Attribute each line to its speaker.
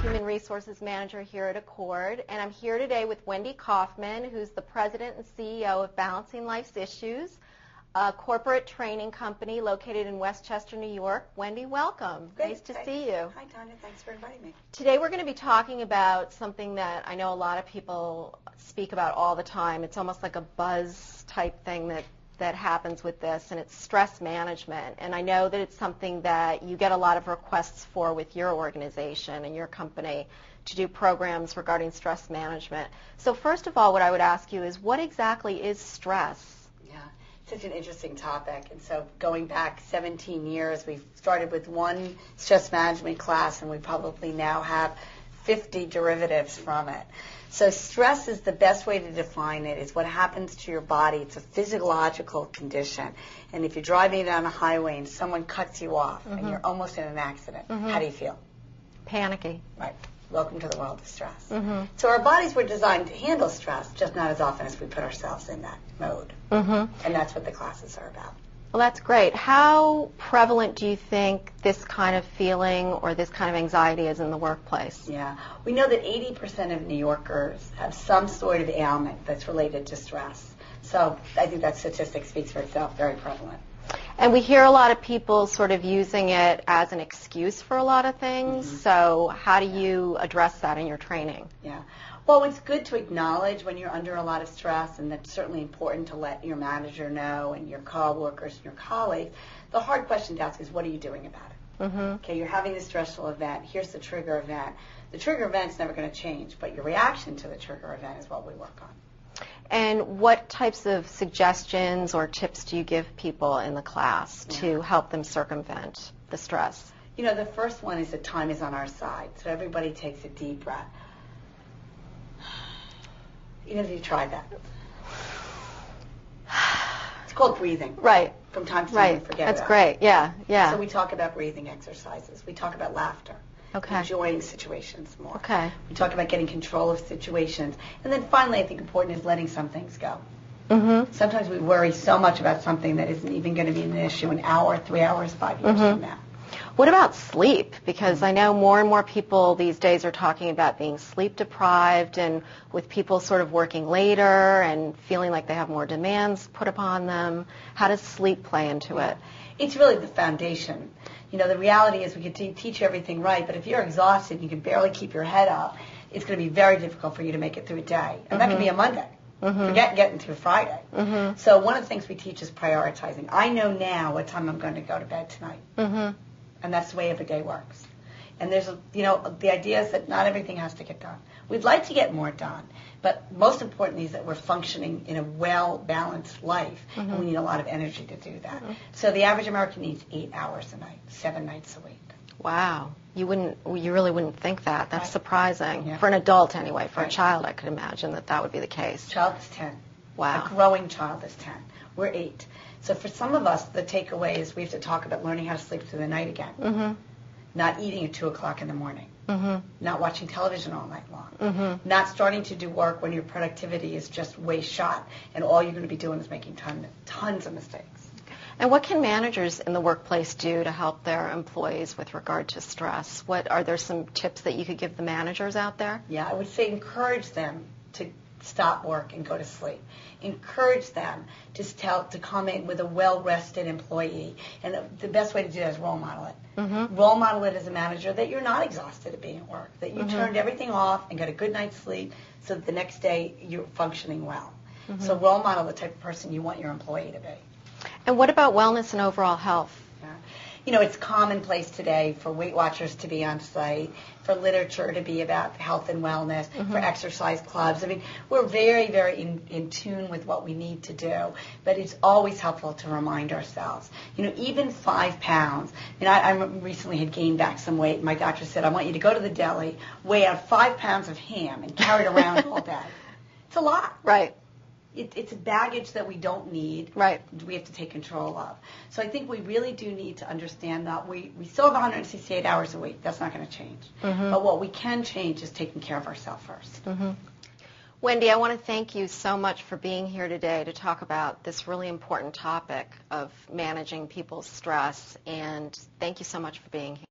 Speaker 1: Human Resources Manager here at Accord, and I'm here today with Wendy Kaufman, who's the President and CEO of Balancing Life's Issues, a corporate training company located in Westchester, New York. Wendy, welcome.
Speaker 2: Great.
Speaker 1: Nice to see you.
Speaker 2: Hi, Tanya. Thanks for inviting me.
Speaker 1: Today we're going to be talking about something that I know a lot of people speak about all the time. It's almost like a buzz type thing that happens with this, and it's stress management. And I know that it's something that you get a lot of requests for with your organization and your company to do programs regarding stress management. So first of all, what I would ask you is, what exactly is stress?
Speaker 2: Yeah, such an interesting topic. And so going back 17 years, we started with one stress management class, and we probably now have 50 derivatives from it. So stress is the best way to define it. It's what happens to your body. It's a physiological condition. And if you're driving down a highway and someone cuts you off and you're almost in an accident, how do you feel?
Speaker 1: Panicky.
Speaker 2: Right. Welcome to the world of stress. So our bodies were designed to handle stress, just not as often as we put ourselves in that mode. And that's what the classes are about.
Speaker 1: Well, that's great. How prevalent do you think this kind of feeling or this kind of anxiety is in the workplace?
Speaker 2: Yeah. We know that 80% of New Yorkers have some sort of ailment that's related to stress. So I think that statistic speaks for itself, very prevalent.
Speaker 1: And we hear a lot of people sort of using it as an excuse for a lot of things. So how do you address that in your training?
Speaker 2: Yeah. Well, it's good to acknowledge when you're under a lot of stress, and that's certainly important to let your manager know and your coworkers and your colleagues. The hard question to ask is, what are you doing about it? Okay, you're having this stressful event. Here's the trigger event. The trigger event's never going to change, but your reaction to the trigger event is what we work on.
Speaker 1: And what types of suggestions or tips do you give people in the class to help them circumvent the stress?
Speaker 2: You know, the first one is that time is on our side. So everybody takes a deep breath. Even if you try that. It's called breathing.
Speaker 1: Right.
Speaker 2: From time to time we forget
Speaker 1: That's
Speaker 2: about
Speaker 1: great. Yeah, yeah.
Speaker 2: So we talk about breathing exercises. We talk about laughter.
Speaker 1: Okay.
Speaker 2: Enjoying situations more.
Speaker 1: Okay.
Speaker 2: We talk about getting control of situations. And then finally, I think important is letting some things go. Sometimes we worry so much about something that isn't even going to be an issue an hour, 3 hours, 5 years from now.
Speaker 1: What about sleep? Because I know more and more people these days are talking about being sleep deprived, and with people sort of working later and feeling like they have more demands put upon them. How does sleep play into it?
Speaker 2: It's really the foundation. You know, the reality is we can teach you everything right, but if you're exhausted and you can barely keep your head up, it's going to be very difficult for you to make it through a day. And that can be a Monday. Forget getting to a Friday. So one of the things we teach is prioritizing. I know now what time I'm going to go to bed tonight. And that's the way every day works. And there's, you know, the idea is that not everything has to get done. We'd like to get more done, but most importantly is that we're functioning in a well-balanced life, and we need a lot of energy to do that. So the average American needs 8 hours a night, 7 nights a week.
Speaker 1: Wow. You really wouldn't think that. That's surprising.
Speaker 2: Yeah.
Speaker 1: For an adult anyway. For a child, I could imagine that would be the case.
Speaker 2: Child is 10.
Speaker 1: Wow.
Speaker 2: A growing child is 10. We're 8. So for some of us, the takeaway is we have to talk about learning how to sleep through the night again. Not eating at 2 o'clock in the morning. Not watching television all night long. Not starting to do work when your productivity is just way shot and all you're going to be doing is making tons of mistakes.
Speaker 1: And what can managers in the workplace do to help their employees with regard to stress? Are there some tips that you could give the managers out there?
Speaker 2: Yeah, I would say encourage them to stop work and go to sleep. Encourage them to come in with a well-rested employee. And the best way to do that is role model it. Role model it as a manager that you're not exhausted at being at work, that you turned everything off and got a good night's sleep so that the next day you're functioning well. So role model the type of person you want your employee to be.
Speaker 1: And what about wellness and overall health?
Speaker 2: You know, it's commonplace today for Weight Watchers to be on site, for literature to be about health and wellness, for exercise clubs. I mean, we're very, very in tune with what we need to do, but it's always helpful to remind ourselves. You know, even 5 pounds. I recently had gained back some weight, and my doctor said, I want you to go to the deli, weigh out 5 pounds of ham, and carry it around all day. It's a lot.
Speaker 1: Right.
Speaker 2: It's a baggage that we don't need.
Speaker 1: Right.
Speaker 2: We have to take control of. So I think we really do need to understand that we still have 168 hours a week. That's not going to change. But what we can change is taking care of ourselves first.
Speaker 1: Wendy, I want to thank you so much for being here today to talk about this really important topic of managing people's stress. And thank you so much for being here.